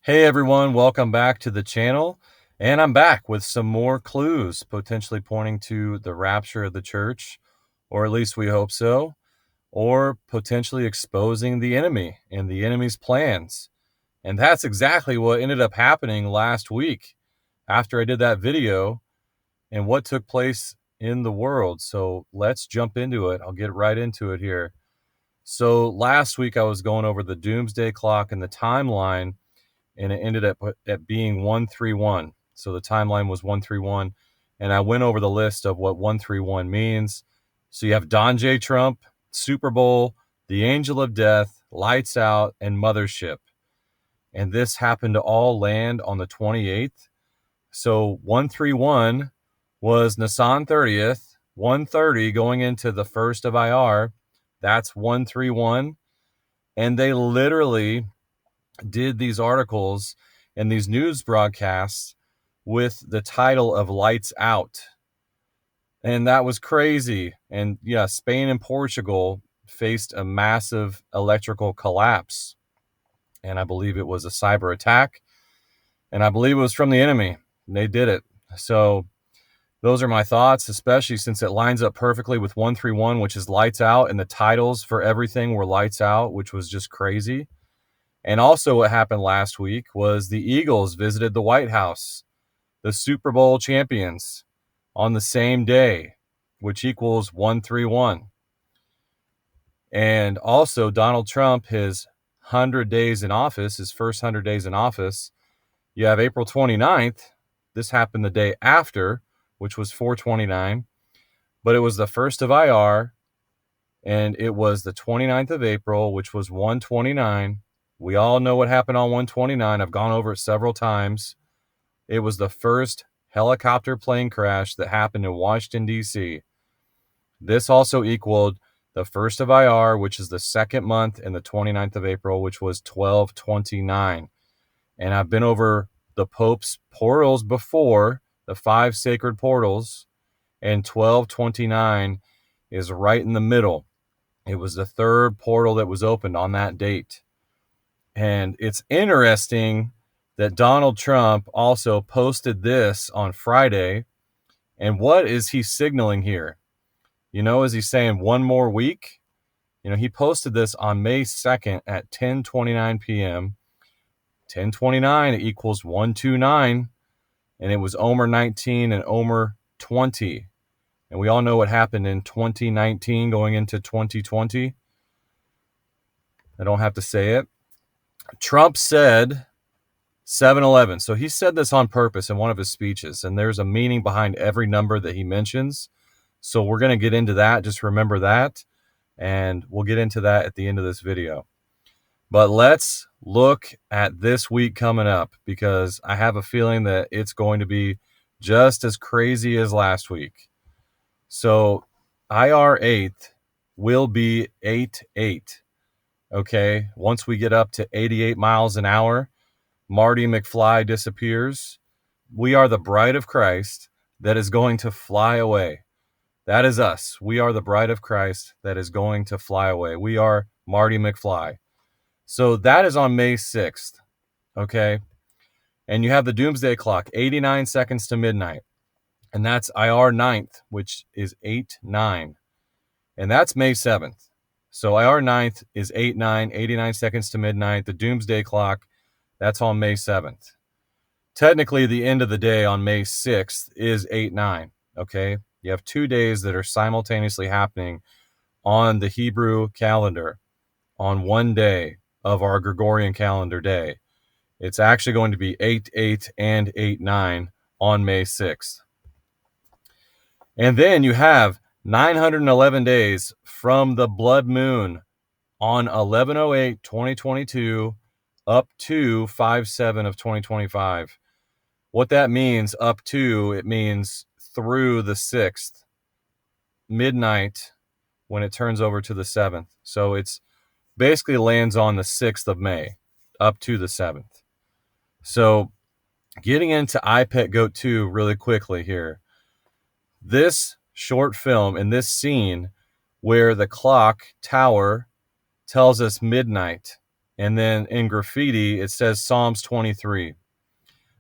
Hey everyone, welcome back to the channel. And I'm back with some more clues potentially pointing to the rapture of the church, or at least we hope so, or potentially exposing the enemy and the enemy's plans. And that's exactly what ended up happening last week after I did that video and what took place in the world. So let's jump into it. I'll get right into it here. So last week I was going over the doomsday clock and the timeline, and it ended up at being 131. So the timeline was 131, and I went over the list of what 131 means. So you have Don J. Trump, Super Bowl, the Angel of Death, Lights Out, and Mothership. And this happened to all land on the 28th. So 131 was Nisan 30th, 130 going into the 1st of IR. That's 131. And they literally did these articles and these news broadcasts with the title of Lights Out. And that was crazy. And yeah, Spain and Portugal faced a massive electrical collapse. And I believe it was a cyber attack. And I believe it was from the enemy. They did it. So those are my thoughts, especially since it lines up perfectly with 131, which is Lights Out. And the titles for everything were Lights Out, which was just crazy. And also what happened last week was the Eagles visited the White House, the Super Bowl champions, on the same day, which equals 131. And also Donald Trump, his 100 days in office, his first 100 days in office, you have April 29th. This happened the day after, which was 429, but it was the 1st of IR, and it was the 29th of April, which was 129. We all know what happened on 129. I've gone over it several times. It was the first helicopter plane crash that happened in Washington, D.C. This also equaled the 1st of IR, which is the second month, and the 29th of April, which was 1229. And I've been over the Pope's portals before, the 5 sacred portals, and 1229 is right in the middle. It was the third portal that was opened on that date. And it's interesting that Donald Trump also posted this on Friday. And what is he signaling here? Is he saying one more week? He posted this on May 2nd at 10:29 p.m. 10:29 equals 129. And it was Omer 19 and Omer 20. And we all know what happened in 2019 going into 2020. I don't have to say it. Trump said 7-Eleven. So he said this on purpose in one of his speeches, and there's a meaning behind every number that he mentions. So we're going to get into that. Just remember that, and we'll get into that at the end of this video. But let's look at this week coming up, because I have a feeling that it's going to be just as crazy as last week. So IR 8th will be 8-8. Okay, once we get up to 88 miles an hour, Marty McFly disappears. We are the bride of Christ that is going to fly away. That is us. We are the bride of Christ that is going to fly away. We are Marty McFly. So that is on May 6th. Okay. And you have the doomsday clock, 89 seconds to midnight. And that's IR 9th, which is 8-9. And that's May 7th. So IR 9th is 8-9, 89 seconds to midnight. The doomsday clock, that's on May 7th. Technically, the end of the day on May 6th is 8-9, okay? You have 2 days that are simultaneously happening on the Hebrew calendar on one day of our Gregorian calendar day. It's actually going to be 8-8 and 8-9 on May 6th. And then you have 911 days from the blood moon on 11/08/2022 up to 5/7 of 2025. What that means, up to, it means through the 6th, midnight, when it turns over to the 7th. So it's basically lands on the 6th of May, up to the 7th. So getting into iPet Goat 2 really quickly here. This short film in this scene where the clock tower tells us midnight, And then in graffiti, it says Psalms 23.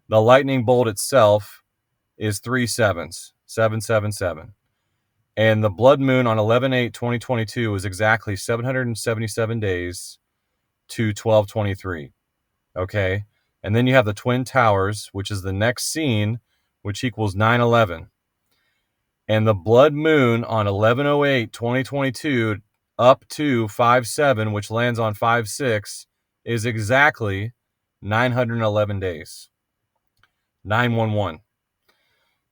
The lightning bolt itself is 3 sevens, 777. And the blood moon on 11/8/2022 is exactly 777 days to 12/23. Okay. And then you have the Twin Towers, which is the next scene, which equals 9/11. And the blood moon on 11/08/2022 up to 5/7, which lands on 5/6, is exactly 911 days. 911.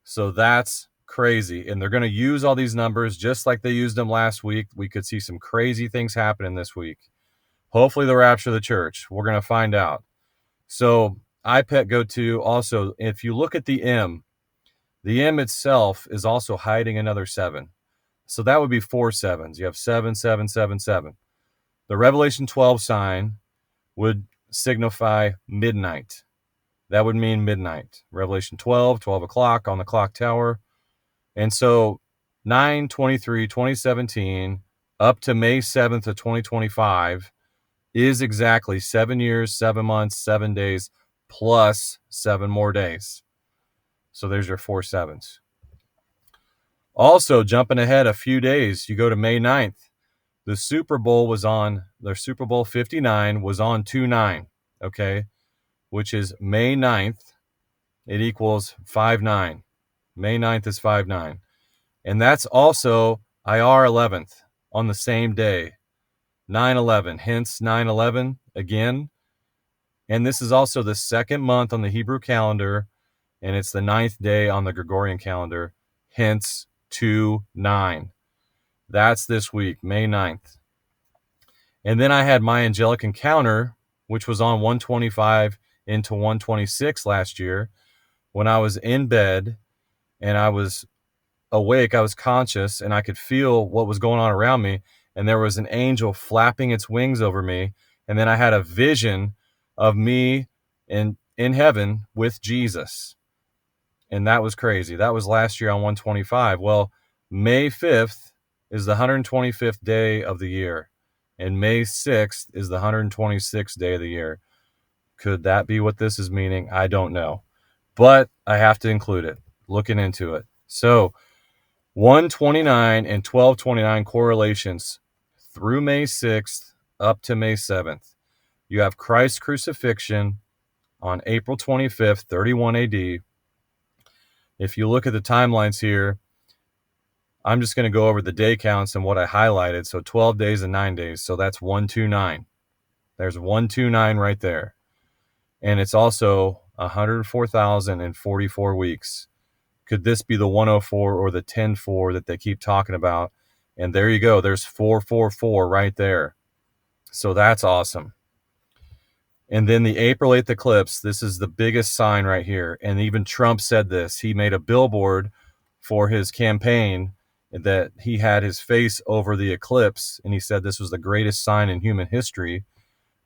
So that's crazy. And they're going to use all these numbers just like they used them last week. We could see some crazy things happening this week. Hopefully the rapture of the church. We're going to find out. So iPet Go 2 also, if you look at the M itself is also hiding another 7. So that would be 4 sevens. You have 7, 7, 7, 7. The Revelation 12 sign would signify midnight. That would mean midnight. Revelation 12, 12 o'clock on the clock tower. And so 9/23/2017 up to May 7th of 2025 is exactly 7 years, 7 months, 7 days, plus 7 more days. So there's your 4 sevens. Also, jumping ahead a few days, you go to May 9th. The Super Bowl 59 was on 2/9, okay, which is May 9th. It equals 5/9. May 9th is 5/9. And that's also IR 11th on the same day, 9/11, hence 9/11 again. And this is also the second month on the Hebrew calendar, and it's the 9th day on the Gregorian calendar, hence 2/9. That's this week, May 9th. And then I had my angelic encounter, which was on 125 into 126 last year, when I was in bed and I was awake, I was conscious, and I could feel what was going on around me. And there was an angel flapping its wings over me. And then I had a vision of me in heaven with Jesus. And that was crazy. That was last year on 125. Well, May 5th is the 125th day of the year. And May 6th is the 126th day of the year. Could that be what this is meaning? I don't know. But I have to include it, looking into it. So 129 and 12/29 correlations through May 6th up to May 7th. You have Christ's crucifixion on April 25th, 31 AD. If you look at the timelines here, I'm just going to go over the day counts and what I highlighted. So 12 days and 9 days. So that's 129. There's 129 right there. And it's also 104,044 weeks. Could this be the 104 or the 10-4 that they keep talking about? And there you go. There's 444 right there. So that's awesome. And then the April 8th eclipse, this is the biggest sign right here. And even Trump said this. He made a billboard for his campaign that he had his face over the eclipse. And he said this was the greatest sign in human history.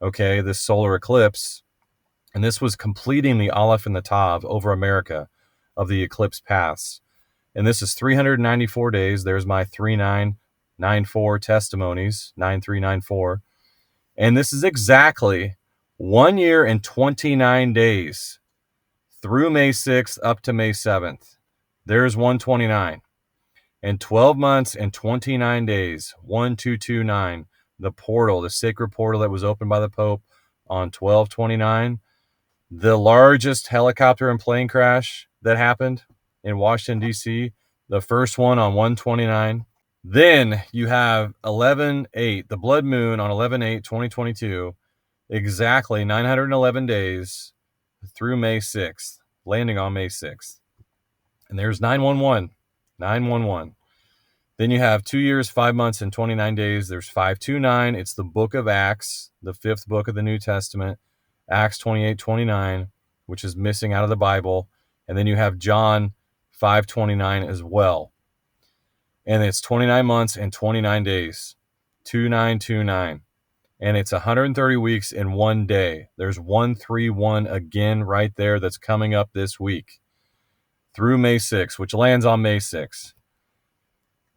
Okay, this solar eclipse. And this was completing the Aleph and the Tav over America of the eclipse paths. And this is 394 days. There's my 3994 testimonies, 9394. And this is exactly 1 year and 29 days through May 6th up to May 7th. There's 129. And 12 months and 29 days, 1229. The portal, the sacred portal that was opened by the Pope on 12/29. The largest helicopter and plane crash that happened in Washington, D.C., the first one on 129. Then you have 11/8, the blood moon on 11/8/2022, exactly 911 days through May 6th, landing on May 6th. And there's 911, 911. Then you have 2 years, 5 months, and 29 days. There's 529. It's the book of Acts, the fifth book of the New Testament, Acts 28:29, which is missing out of the Bible. And then you have John 5:29 as well. And it's 29 months and 29 days, 2929. And it's 130 weeks in 1 day. There's 131 again right there that's coming up this week through May 6th, which lands on May 6th.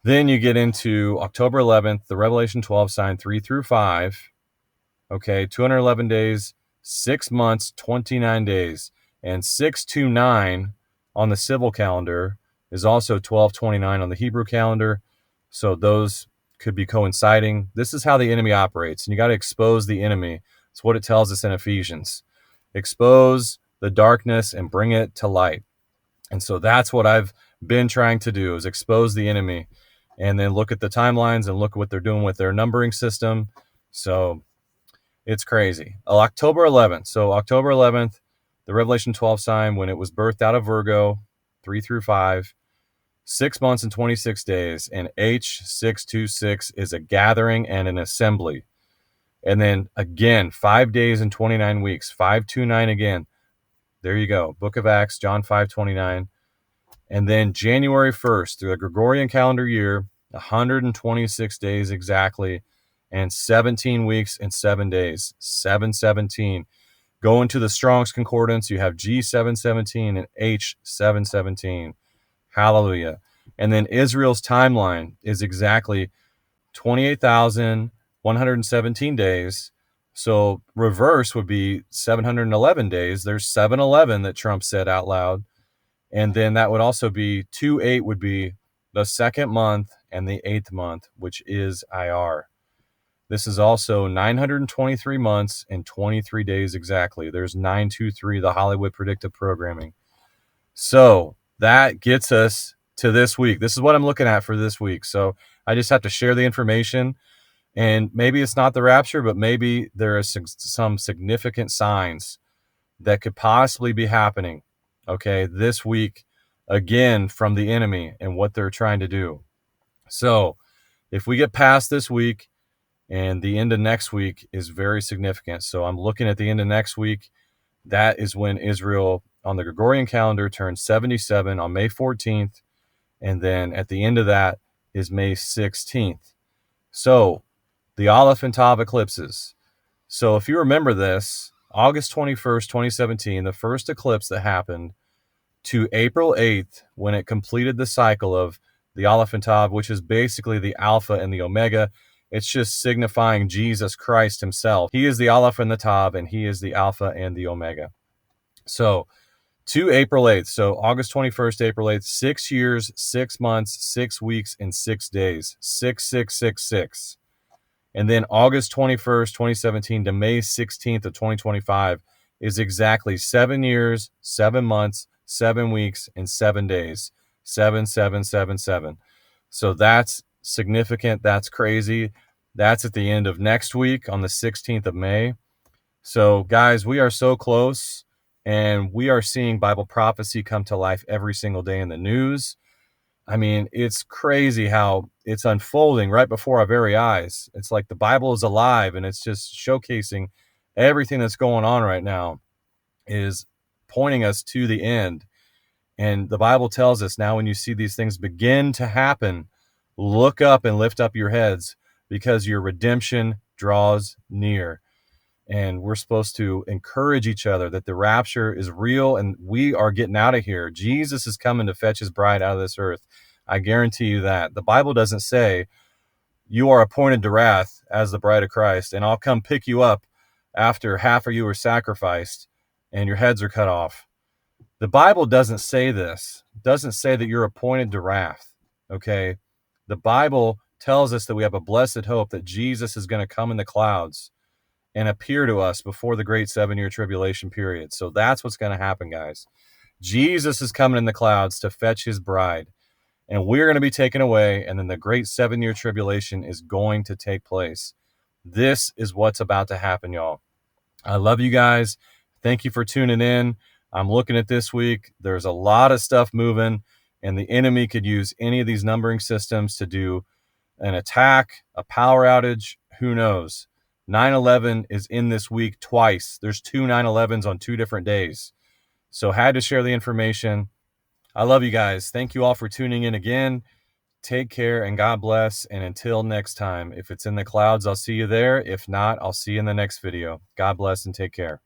Then you get into October 11th, the Revelation 12 sign 3 through 5. Okay, 211 days, 6 months, 29 days. And 629 on the civil calendar is also 1229 on the Hebrew calendar. So those could be coinciding. This is how the enemy operates. And you got to expose the enemy. It's what it tells us in Ephesians. Expose the darkness and bring it to light. And so that's what I've been trying to do, is expose the enemy and then look at the timelines and look at what they're doing with their numbering system. So it's crazy. October 11th. So October 11th, the Revelation 12 sign, when it was birthed out of Virgo, 3 through 5, 6 months and 26 days. And H626 is a gathering and an assembly. And then again, 5 days and 29 weeks, 529 again. There you go. Book of Acts, John 5:29. And then January 1st, through the Gregorian calendar year, 126 days exactly, and 17 weeks and 7 days, 717. Go into the Strong's Concordance, you have G717 and H717. Hallelujah. And then Israel's timeline is exactly 28,117 days. So reverse would be 711 days. There's 711 that Trump said out loud. And then that would also be 2/8 would be the second month and the 8th month, which is IR. This is also 923 months and 23 days exactly. There's 923, the Hollywood predictive programming. So that gets us to this week. This is what I'm looking at for this week. So I just have to share the information. And maybe it's not the rapture, but maybe there are some significant signs that could possibly be happening, okay, this week, again, from the enemy and what they're trying to do. So if we get past this week, and the end of next week is very significant. So I'm looking at the end of next week. That is when Israel on the Gregorian calendar turns 77 on May 14th. And then at the end of that is May 16th. So the Aleph and Tav eclipses. So if you remember this, August 21st, 2017, the first eclipse that happened, to April 8th, when it completed the cycle of the Aleph and Tav, which is basically the Alpha and the Omega. It's just signifying Jesus Christ himself. He is the Aleph and the Tav, and he is the Alpha and the Omega. So to April 8th, so August 21st, April 8th, 6 years, 6 months, 6 weeks, and 6 days, 6666. And then August 21st, 2017 to May 16th of 2025 is exactly 7 years, 7 months, 7 weeks, and 7 days, 7777. So that's significant. That's crazy. That's at the end of next week on the 16th of May. So guys, we are so close, and we are seeing Bible prophecy come to life every single day in the news. I mean, it's crazy how it's unfolding right before our very eyes. It's like the Bible is alive, and it's just showcasing everything that's going on right now is pointing us to the end. And the Bible tells us now, when you see these things begin to happen, look up and lift up your heads, because your redemption draws near. And we're supposed to encourage each other that the rapture is real and we are getting out of here. Jesus is coming to fetch his bride out of this earth. I guarantee you that. The Bible doesn't say you are appointed to wrath as the bride of Christ, and I'll come pick you up after half of you are sacrificed and your heads are cut off. The Bible doesn't say this. It doesn't say that you're appointed to wrath, okay? The Bible tells us that we have a blessed hope that Jesus is going to come in the clouds and appear to us before the great 7-year tribulation period. So that's what's going to happen, guys. Jesus is coming in the clouds to fetch his bride, and we're going to be taken away, and then the great 7-year tribulation is going to take place. This is what's about to happen, y'all. I love you guys. Thank you for tuning in. I'm looking at this week. There's a lot of stuff moving, and the enemy could use any of these numbering systems to do an attack, a power outage, who knows. 9/11 is in this week twice. There's 2 9/11s on 2 different days. So had to share the information. I love you guys. Thank you all for tuning in again. Take care and God bless. And until next time, if it's in the clouds, I'll see you there. If not, I'll see you in the next video. God bless and take care.